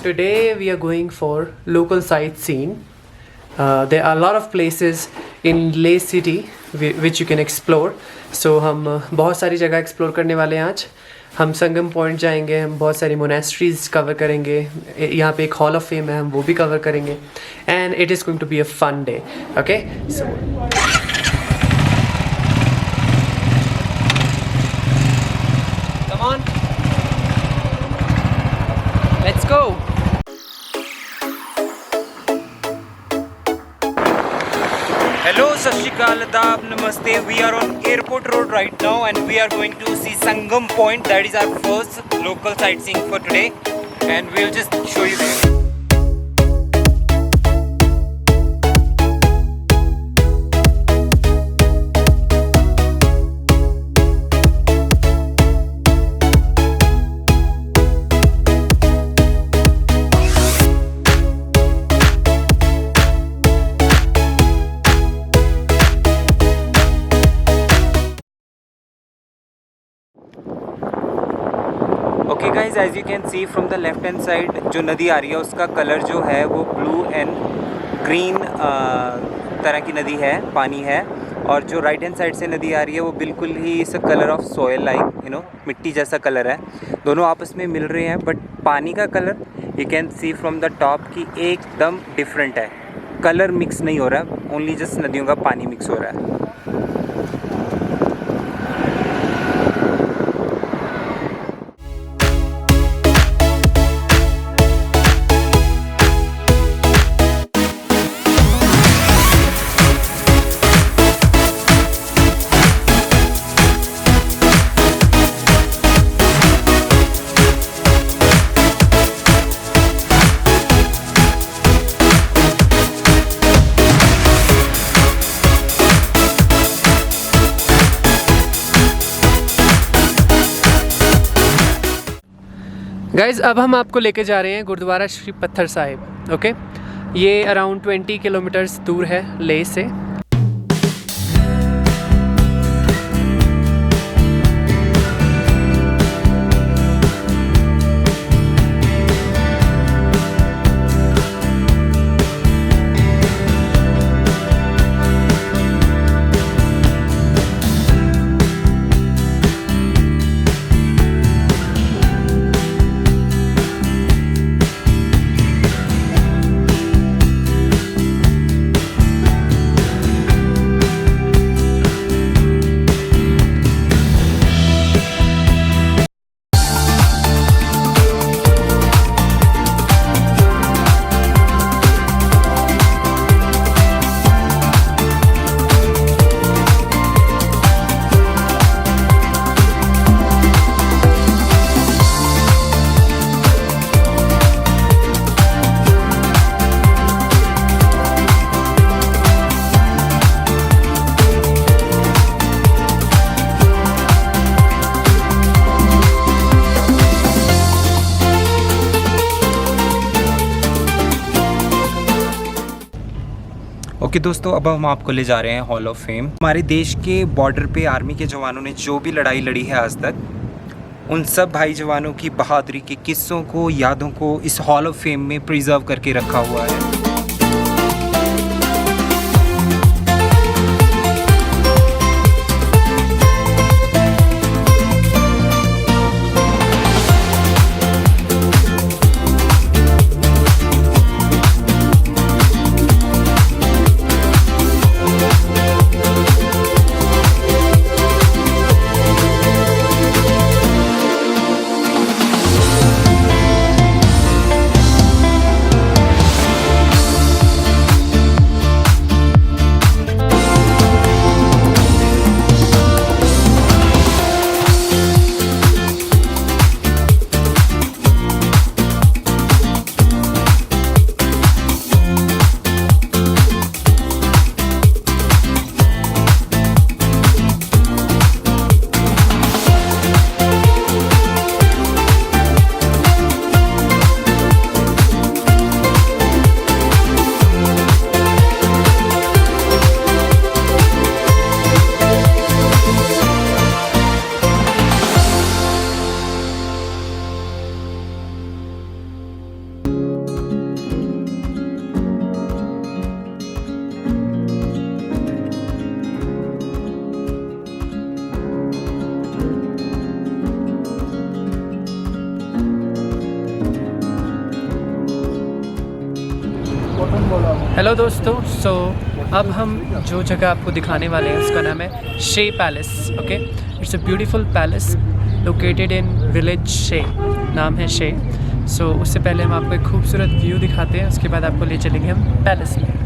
Today we are going for local sightseeing. There are a lot of places in Leh city which you can explore. So हम बहुत सारी जगह explore करने वाले हैं आज. हम संगम पॉइंट जाएंगे, हम बहुत सारी मोनेस्ट्रीज कवर करेंगे, यहाँ पे एक हॉल ऑफ फेम है, हम वो भी कवर करेंगे. And it is going to be a fun day. Okay, so come on, let's go. Hello, Sat Shri Akal, Adab, Namaste. We are on Airport Road right now and we are going to see Sangam Point. That is our first local sightseeing for today and we'll just show you there. Okay guys, as you can see from the left hand side जो नदी आ रही है उसका colour जो है वो blue and green तरह की नदी है, पानी है. और जो राइट हैंड साइड से नदी आ रही है वो बिल्कुल ही इस कलर ऑफ सॉयल, लाइक मिट्टी जैसा कलर है. दोनों आपस में मिल रहे हैं बट पानी का colour you can see from the top की एकदम डिफरेंट है. कलर मिक्स नहीं हो रहा है, ओनली जस्ट नदियों का पानी मिक्स हो रहा है. गाइज, अब हम आपको लेके जा रहे हैं गुरुद्वारा श्री पत्थर साहिब. ओके, ये अराउंड 20 किलोमीटर्स दूर है लेह से. ओके दोस्तों, अब हम आपको ले जा रहे हैं हॉल ऑफ फेम. हमारे देश के बॉर्डर पे आर्मी के जवानों ने जो भी लड़ाई लड़ी है आज तक, उन सब भाई जवानों की बहादुरी के किस्सों को, यादों को इस हॉल ऑफ फेम में प्रिजर्व करके रखा हुआ है. हेलो दोस्तों, अब हम जो जगह आपको दिखाने वाले हैं उसका नाम है शे palace. Okay, it's a beautiful palace located in village शे, नाम है शे। उससे पहले हम आपको एक खूबसूरत व्यू दिखाते हैं, उसके बाद आपको ले चलेंगे हम पैलेस में।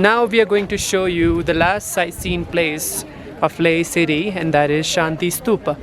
Now we are going to show you the last sightseeing place of Leh city, and that is Shanti Stupa.